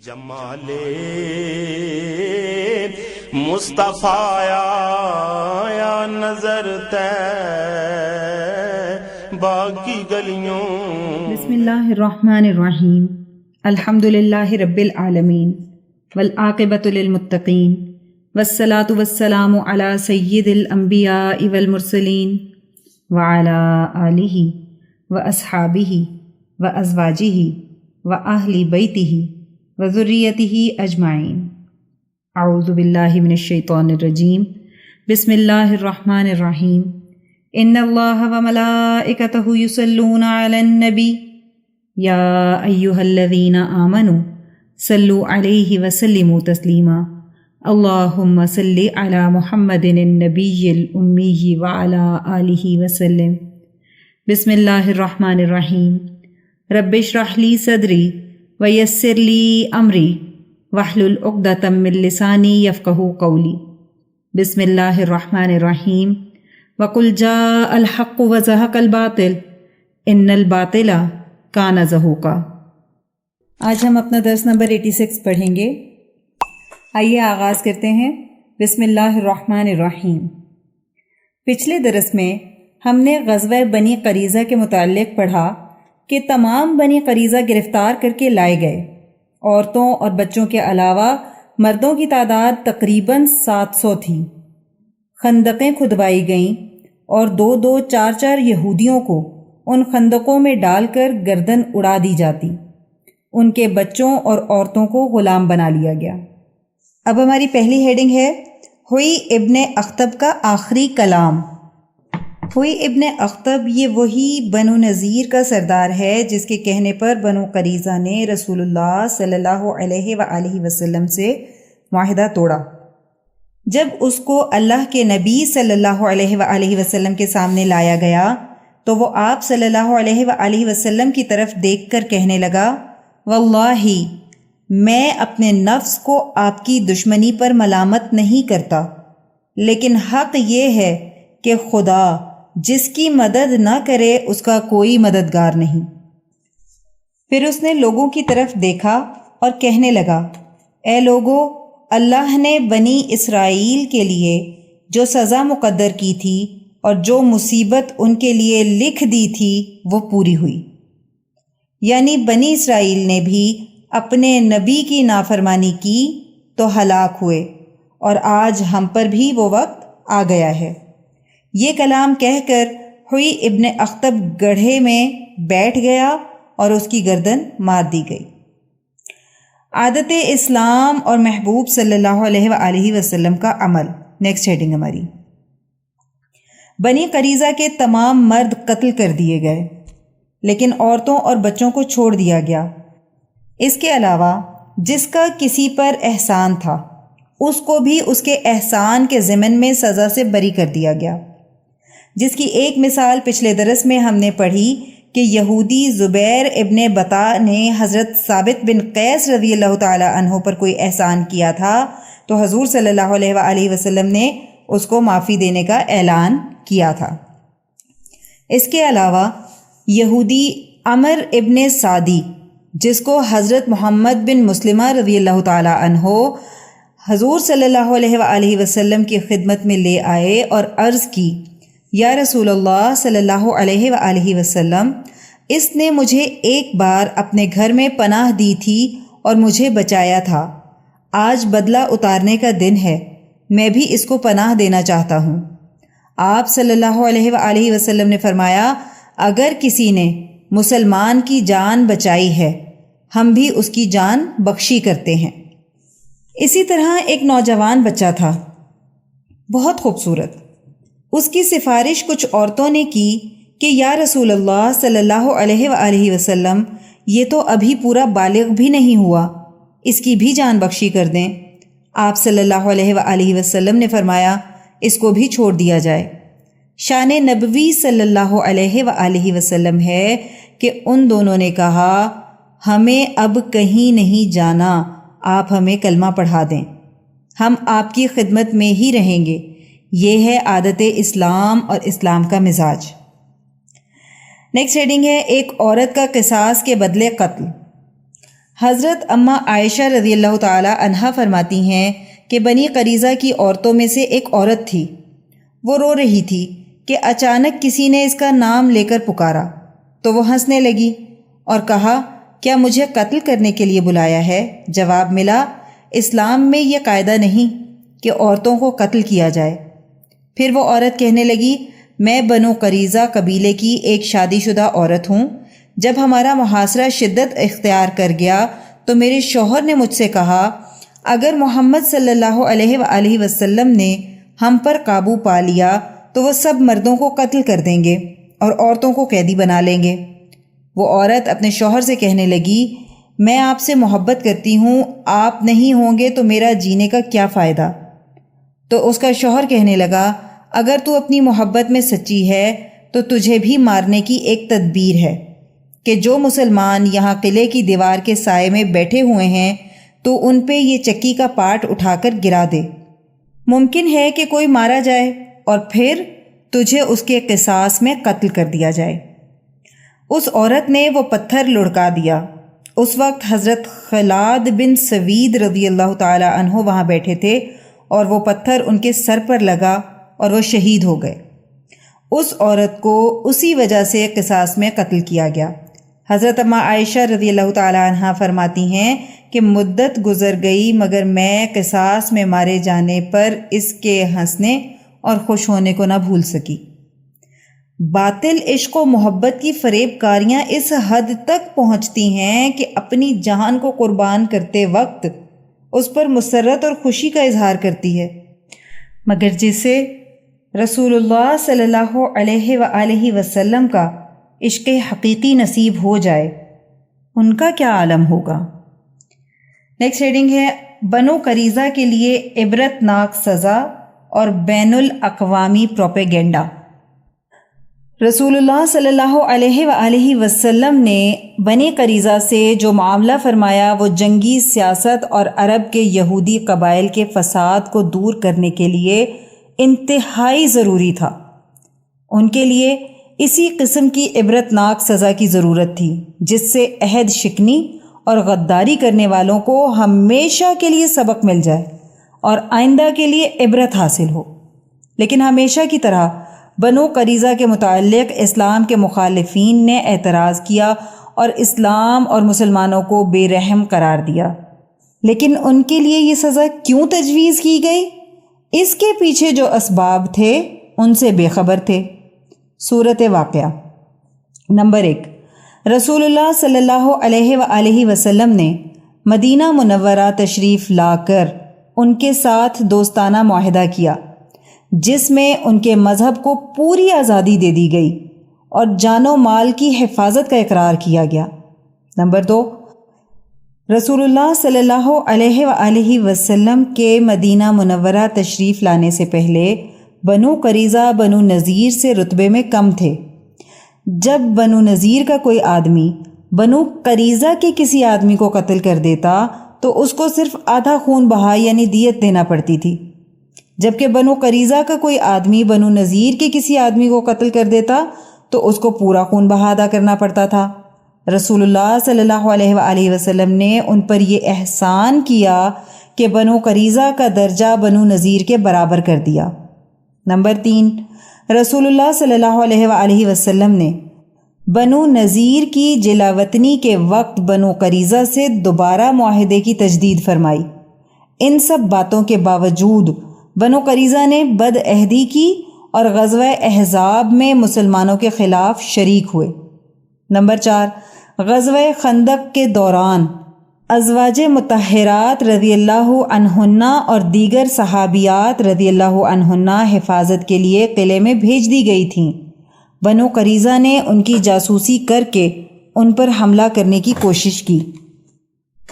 جمال مصطفیٰ یا نظر باقی گلیوں. بسم اللہ الرحمن الرحیم. الحمد للہ رب العالمین والعاقبۃ للمتقین والصلاۃ والسلام علی سید الانبیاء والمرسلین وعلی آلہ واصحابہ وازواجہ واہل بیتہ وذریتہ اجمعین. اعوذ باللہ من الشیطان الرجیم. بسم اللہ الرحمن الرحیم. ان اللہ وملائکتہ یصلون علی النبی یا ایہا الذین آمنوا صلوا علیہ وسلموا تسلیما. اللہم صلی علی محمد النبی الامی وعلی آلہ وسلم. بسم اللہ الرحمن الرحیم. رب اشرح لی صدری ویسر لی امری واحلل عقدۃ من لسانی یفقہوا قولی. بسم اللہ الرحمن الرحیم. وقل جاء الحق وزہق الباطل ان الباطل کان زہوقا. آج ہم اپنا درس نمبر 86 پڑھیں گے. آئیے آغاز کرتے ہیں. بسم اللہ الرحمن الرحیم. پچھلے درس میں ہم نے غزوہ بنی قریظہ کے متعلق پڑھا کہ تمام بنی قریظہ گرفتار کر کے لائے گئے. عورتوں اور بچوں کے علاوہ مردوں کی تعداد تقریباً 700 تھی. خندقیں کھدوائی گئیں اور 2-2 4-4 یہودیوں کو ان خندقوں میں ڈال کر گردن اڑا دی جاتی. ان کے بچوں اور عورتوں کو غلام بنا لیا گیا. اب ہماری پہلی ہیڈنگ ہے ہوئی ابن اخطب کا آخری کلام. ہوئی ابن اخطب یہ وہی بنو نذیر کا سردار ہے جس کے کہنے پر بنو قریظہ نے رسول اللہ صلی اللہ علیہ وآلہ وسلم سے معاہدہ توڑا. جب اس کو اللہ کے نبی صلی اللہ علیہ وآلہ وسلم کے سامنے لایا گیا تو وہ آپ صلی اللہ علیہ وآلہ وسلم کی طرف دیکھ کر کہنے لگا واللہ میں اپنے نفس کو آپ کی دشمنی پر ملامت نہیں کرتا، لیکن حق یہ ہے کہ خدا جس کی مدد نہ کرے اس کا کوئی مددگار نہیں. پھر اس نے لوگوں کی طرف دیکھا اور کہنے لگا اے لوگو، اللہ نے بنی اسرائیل کے لیے جو سزا مقدر کی تھی اور جو مصیبت ان کے لیے لکھ دی تھی وہ پوری ہوئی. یعنی بنی اسرائیل نے بھی اپنے نبی کی نافرمانی کی تو ہلاک ہوئے، اور آج ہم پر بھی وہ وقت آ گیا ہے. یہ کلام کہہ کر ہوئی ابن اخطب گڑھے میں بیٹھ گیا اور اس کی گردن مار دی گئی. عادت اسلام اور محبوب صلی اللہ علیہ وآلہ وسلم کا عمل. نیکسٹ ہیڈنگ ہماری. بنی قریظہ کے تمام مرد قتل کر دیے گئے، لیکن عورتوں اور بچوں کو چھوڑ دیا گیا. اس کے علاوہ جس کا کسی پر احسان تھا اس کو بھی اس کے احسان کے ضمن میں سزا سے بری کر دیا گیا. جس کی ایک مثال پچھلے درس میں ہم نے پڑھی کہ یہودی زبیر ابن بطا نے حضرت ثابت بن قیس رضی اللہ تعالی عنہ پر کوئی احسان کیا تھا تو حضور صلی اللہ علیہ وآلہ وسلم نے اس کو معافی دینے کا اعلان کیا تھا. اس کے علاوہ یہودی عمر ابن سعدی جس کو حضرت محمد بن مسلمہ رضی اللہ تعالی عنہ حضور صلی اللہ علیہ وآلہ وسلم کی خدمت میں لے آئے اور عرض کی یا رسول اللہ صلی اللہ علیہ وآلہ وسلم، اس نے مجھے ایک بار اپنے گھر میں پناہ دی تھی اور مجھے بچایا تھا. آج بدلہ اتارنے کا دن ہے، میں بھی اس کو پناہ دینا چاہتا ہوں. آپ صلی اللہ علیہ وآلہ وسلم نے فرمایا اگر کسی نے مسلمان کی جان بچائی ہے ہم بھی اس کی جان بخشی کرتے ہیں. اسی طرح ایک نوجوان بچہ تھا بہت خوبصورت. اس کی سفارش کچھ عورتوں نے کی کہ یا رسول اللہ صلی اللہ علیہ وآلہ وسلم، یہ تو ابھی پورا بالغ بھی نہیں ہوا، اس کی بھی جان بخشی کر دیں. آپ صلی اللہ علیہ وآلہ وسلم نے فرمایا اس کو بھی چھوڑ دیا جائے. شان نبوی صلی اللہ علیہ وآلہ وسلم ہے کہ ان دونوں نے کہا ہمیں اب کہیں نہیں جانا، آپ ہمیں کلمہ پڑھا دیں، ہم آپ کی خدمت میں ہی رہیں گے. یہ ہے عادت اسلام اور اسلام کا مزاج. نیکسٹ ہیڈنگ ہے ایک عورت کا قصاص کے بدلے قتل. حضرت اماں عائشہ رضی اللہ تعالی عنہا فرماتی ہیں کہ بنی قریظہ کی عورتوں میں سے ایک عورت تھی، وہ رو رہی تھی کہ اچانک کسی نے اس کا نام لے کر پکارا تو وہ ہنسنے لگی اور کہا، کیا مجھے قتل کرنے کے لیے بلایا ہے؟ جواب ملا، اسلام میں یہ قاعدہ نہیں کہ عورتوں کو قتل کیا جائے۔ پھر وہ عورت کہنے لگی، میں بنو قریظہ قبیلے کی ایک شادی شدہ عورت ہوں۔ جب ہمارا محاصرہ شدت اختیار کر گیا تو میرے شوہر نے مجھ سے کہا، اگر محمد صلی اللہ علیہ وآلہ وسلم نے ہم پر قابو پا لیا تو وہ سب مردوں کو قتل کر دیں گے اور عورتوں کو قیدی بنا لیں گے۔ وہ عورت اپنے شوہر سے کہنے لگی، میں آپ سے محبت کرتی ہوں، آپ نہیں ہوں گے تو میرا جینے کا کیا فائدہ؟ تو اس کا شوہر کہنے لگا، اگر تو اپنی محبت میں سچی ہے تو تجھے بھی مارنے کی ایک تدبیر ہے کہ جو مسلمان یہاں قلعے کی دیوار کے سائے میں بیٹھے ہوئے ہیں تو ان پہ یہ چکی کا پاٹ اٹھا کر گرا دے، ممکن ہے کہ کوئی مارا جائے اور پھر تجھے اس کے قصاص میں قتل کر دیا جائے۔ اس عورت نے وہ پتھر لڑکا دیا۔ اس وقت حضرت خلاد بن سوید رضی اللہ تعالی عنہ وہاں بیٹھے تھے اور وہ پتھر ان کے سر پر لگا اور وہ شہید ہو گئے۔ اس عورت کو اسی وجہ سے قصاص میں قتل کیا گیا۔ حضرت اماں عائشہ رضی اللہ تعالی عنہا فرماتی ہیں کہ مدت گزر گئی مگر میں قصاص میں مارے جانے پر اس کے ہنسنے اور خوش ہونے کو نہ بھول سکی۔ باطل عشق و محبت کی فریب کاریاں اس حد تک پہنچتی ہیں کہ اپنی جان کو قربان کرتے وقت اس پر مسرت اور خوشی کا اظہار کرتی ہے، مگر جسے رسول اللہ صلی اللہ علیہ وآلہ وسلم کا عشق حقیقی نصیب ہو جائے ان کا کیا عالم ہوگا۔ نیکسٹ ہیڈنگ ہے بنو قریظہ کے لیے عبرت ناک سزا اور بین الاقوامی پروپیگنڈا۔ رسول اللہ صلی اللہ علیہ وآلہ وسلم نے بنی قریظہ سے جو معاملہ فرمایا وہ جنگی سیاست اور عرب کے یہودی قبائل کے فساد کو دور کرنے کے لیے انتہائی ضروری تھا۔ ان کے لیے اسی قسم کی عبرت ناک سزا کی ضرورت تھی جس سے عہد شکنی اور غداری کرنے والوں کو ہمیشہ کے لیے سبق مل جائے اور آئندہ کے لیے عبرت حاصل ہو۔ لیکن ہمیشہ کی طرح بنو قریظہ کے متعلق اسلام کے مخالفین نے اعتراض کیا اور اسلام اور مسلمانوں کو بے رحم قرار دیا۔ لیکن ان کے لیے یہ سزا کیوں تجویز کی گئی؟ اس کے پیچھے جو اسباب تھے ان سے بے خبر تھے۔ صورت واقعہ نمبر 1، رسول اللہ صلی اللہ علیہ وآلہ وسلم نے مدینہ منورہ تشریف لا کر ان کے ساتھ دوستانہ معاہدہ کیا جس میں ان کے مذہب کو پوری آزادی دے دی گئی اور جان و مال کی حفاظت کا اقرار کیا گیا۔ نمبر 2، رسول اللہ صلی اللہ علیہ وآلہ وسلم کے مدینہ منورہ تشریف لانے سے پہلے بنو قریظہ بنو نذیر سے رتبے میں کم تھے۔ جب بنو نذیر کا کوئی آدمی بنو قریظہ کے کسی آدمی کو قتل کر دیتا تو اس کو صرف آدھا خون بہا یعنی دیت دینا پڑتی تھی، جبکہ بنو قریظہ کا کوئی آدمی بنو نذیر کے کسی آدمی کو قتل کر دیتا تو اس کو پورا خون بہا ادا کرنا پڑتا تھا۔ رسول اللہ صلی اللہ علیہ وآلہ وسلم نے ان پر یہ احسان کیا کہ بنو قریظہ کا درجہ بنو نذیر کے برابر کر دیا۔ نمبر 3، رسول اللہ صلی اللہ علیہ وآلہ وسلم نے بنو نذیر کی جلاوطنی کے وقت بنو قریظہ سے دوبارہ معاہدے کی تجدید فرمائی۔ ان سب باتوں کے باوجود بنو قریظہ نے بد عہدی کی اور غزوہ احزاب میں مسلمانوں کے خلاف شریک ہوئے۔ نمبر 4، غزوہ خندق کے دوران ازواج مطہرات رضی اللہ عنہنہ اور دیگر صحابیات رضی اللہ عنہنہ حفاظت کے لیے قلعے میں بھیج دی گئی تھیں۔ بنو قریظہ نے ان کی جاسوسی کر کے ان پر حملہ کرنے کی کوشش کی۔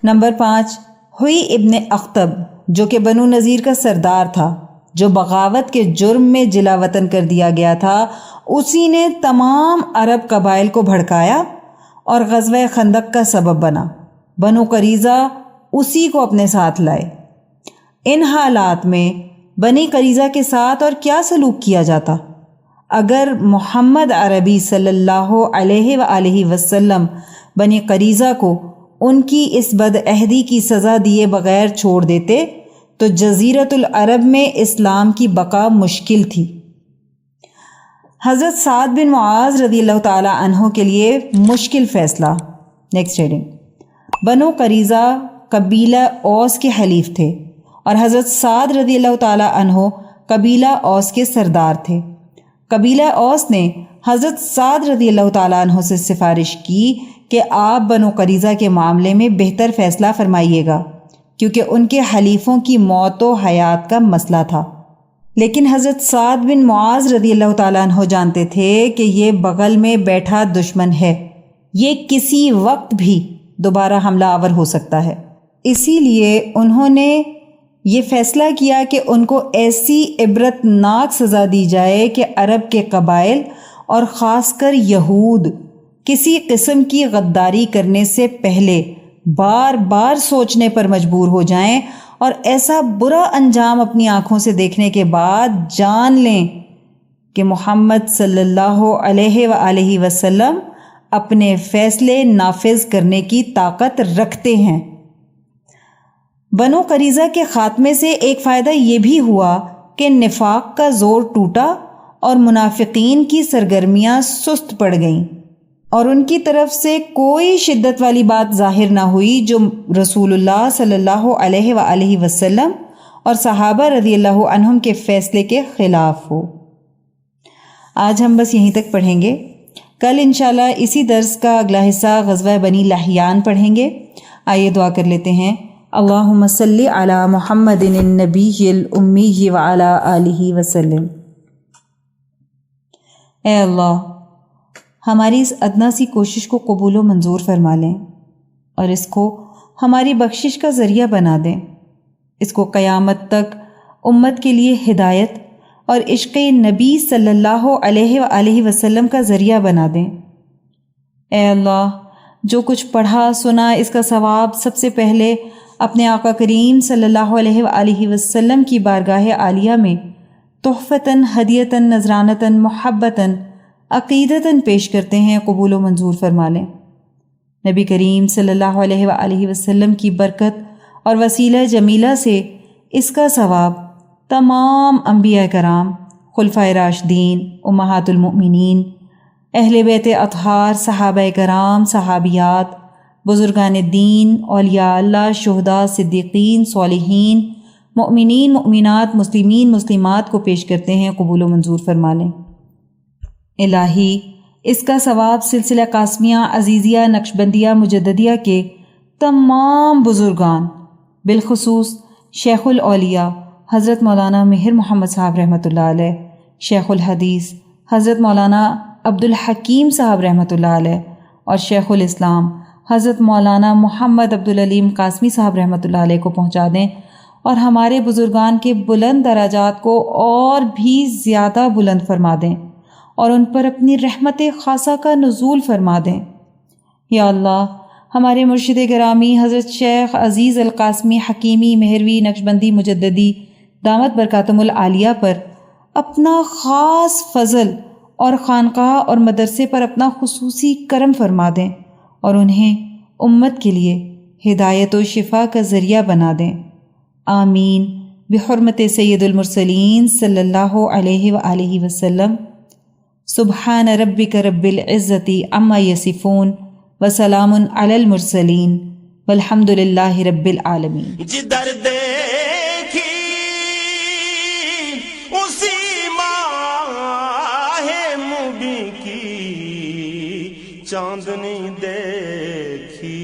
نمبر 5، ہوئی ابن اخطب جو کہ بنو نذیر کا سردار تھا، جو بغاوت کے جرم میں جلا وطن کر دیا گیا تھا، اسی نے تمام عرب قبائل کو بھڑکایا اور غزوہ خندق کا سبب بنا۔ بنو قریظہ اسی کو اپنے ساتھ لائے۔ ان حالات میں بنی قریظہ کے ساتھ اور کیا سلوک کیا جاتا؟ اگر محمد عربی صلی اللہ علیہ وآلہ وسلم بنی قریظہ کو ان کی اس بدعہدی کی سزا دیے بغیر چھوڑ دیتے تو جزیرۃ العرب میں اسلام کی بقا مشکل تھی۔ حضرت سعد بن معاذ رضی اللہ تعالی عنہ کے لیے مشکل فیصلہ۔ نیکسٹ ہیڈنگ، بنو قریظہ قبیلہ اوس کے حلیف تھے اور حضرت سعد رضی اللہ تعالی عنہ قبیلہ اوس کے سردار تھے۔ قبیلہ اوس نے حضرت سعد رضی اللہ تعالیٰ عنہ سے سفارش کی کہ آپ بنو قریظہ کے معاملے میں بہتر فیصلہ فرمائیے گا، کیونکہ ان کے حلیفوں کی موت و حیات کا مسئلہ تھا۔ لیکن حضرت سعد بن معاذ رضی اللہ تعالیٰ عنہ جانتے تھے کہ یہ بغل میں بیٹھا دشمن ہے، یہ کسی وقت بھی دوبارہ حملہ آور ہو سکتا ہے۔ اسی لیے انہوں نے یہ فیصلہ کیا کہ ان کو ایسی عبرت ناک سزا دی جائے کہ عرب کے قبائل اور خاص کر یہود کسی قسم کی غداری کرنے سے پہلے بار بار سوچنے پر مجبور ہو جائیں اور ایسا برا انجام اپنی آنکھوں سے دیکھنے کے بعد جان لیں کہ محمد صلی اللہ علیہ وآلہ وسلم اپنے فیصلے نافذ کرنے کی طاقت رکھتے ہیں۔ بنو قریظہ کے خاتمے سے ایک فائدہ یہ بھی ہوا کہ نفاق کا زور ٹوٹا اور منافقین کی سرگرمیاں سست پڑ گئیں، اور ان کی طرف سے کوئی شدت والی بات ظاہر نہ ہوئی جو رسول اللہ صلی اللہ علیہ وآلہ وسلم اور صحابہ رضی اللہ عنہم کے فیصلے کے خلاف ہو۔ آج ہم بس یہیں تک پڑھیں گے، کل انشاءاللہ اسی درس کا اگلا حصہ غزوہ بنی لحیان پڑھیں گے۔ آئیے دعا کر لیتے ہیں۔ اللہم صلی علی محمد النبی الامی وعلی آلہ وسلم۔ اے اللہ، ہماری اس ادنا سی کوشش کو قبول و منظور فرما لیں اور اس کو ہماری بخشش کا ذریعہ بنا دیں، اس کو قیامت تک امت کے لیے ہدایت اور عشق نبی صلی اللہ علیہ وآلہ وسلم کا ذریعہ بنا دیں۔ اے اللہ، جو کچھ پڑھا سنا اس کا ثواب سب سے پہلے اپنے آقا کریم صلی اللہ علیہ وآلہ وسلم کی بارگاہ عالیہ میں تحفتاً ہدیتاً نذرانتاً محبتاً عقیدتاً پیش کرتے ہیں، قبول و منظور فرما لیں۔ نبی کریم صلی اللہ علیہ وآلہ وسلم کی برکت اور وسیلہ جمیلہ سے اس کا ثواب تمام انبیاء کرام، خلفائے راشدین، امہات المؤمنین، اہل بیت اطہار، صحابہ کرام، صحابیات، بزرگان دین، اولیاء اللہ، شہداء، صدیقین، صالحین، مؤمنین، مؤمنات، مسلمین، مسلمات کو پیش کرتے ہیں، قبول و منظور فرما لیں۔ الہی، اس کا ثواب سلسلہ قاسمیہ، عزیزیہ، نقشبندیہ، مجددیہ کے تمام بزرگان، بالخصوص شیخ الاولیاء حضرت مولانا مہر محمد صاحب رحمۃ اللہ علیہ، شیخ الحدیث حضرت مولانا عبدالحکیم صاحب رحمۃ اللہ علیہ، اور شیخ الاسلام حضرت مولانا محمد عبدالعلیم قاسمی صاحب رحمۃ اللہ علیہ کو پہنچا دیں، اور ہمارے بزرگان کے بلند درجات کو اور بھی زیادہ بلند فرما دیں اور ان پر اپنی رحمت خاصہ کا نزول فرما دیں۔ یا اللہ، ہمارے مرشد گرامی حضرت شیخ عزیز القاسمی حکیمی مہروی نقشبندی مجددی دامت برکاتہم العالیہ پر اپنا خاص فضل اور خانقاہ اور مدرسے پر اپنا خصوصی کرم فرما دیں اور انہیں امت کے لیے ہدایت و شفا کا ذریعہ بنا دیں۔ آمین بحرمت سید المرسلین صلی اللہ علیہ وآلہ وسلم۔ سبحان ربک رب العزت عما یصفون وسلام علی المرسلین والحمد للہ رب العالمین۔ جدھر دیکھی اسی ماہ مبیں کی چاندنی دیکھی۔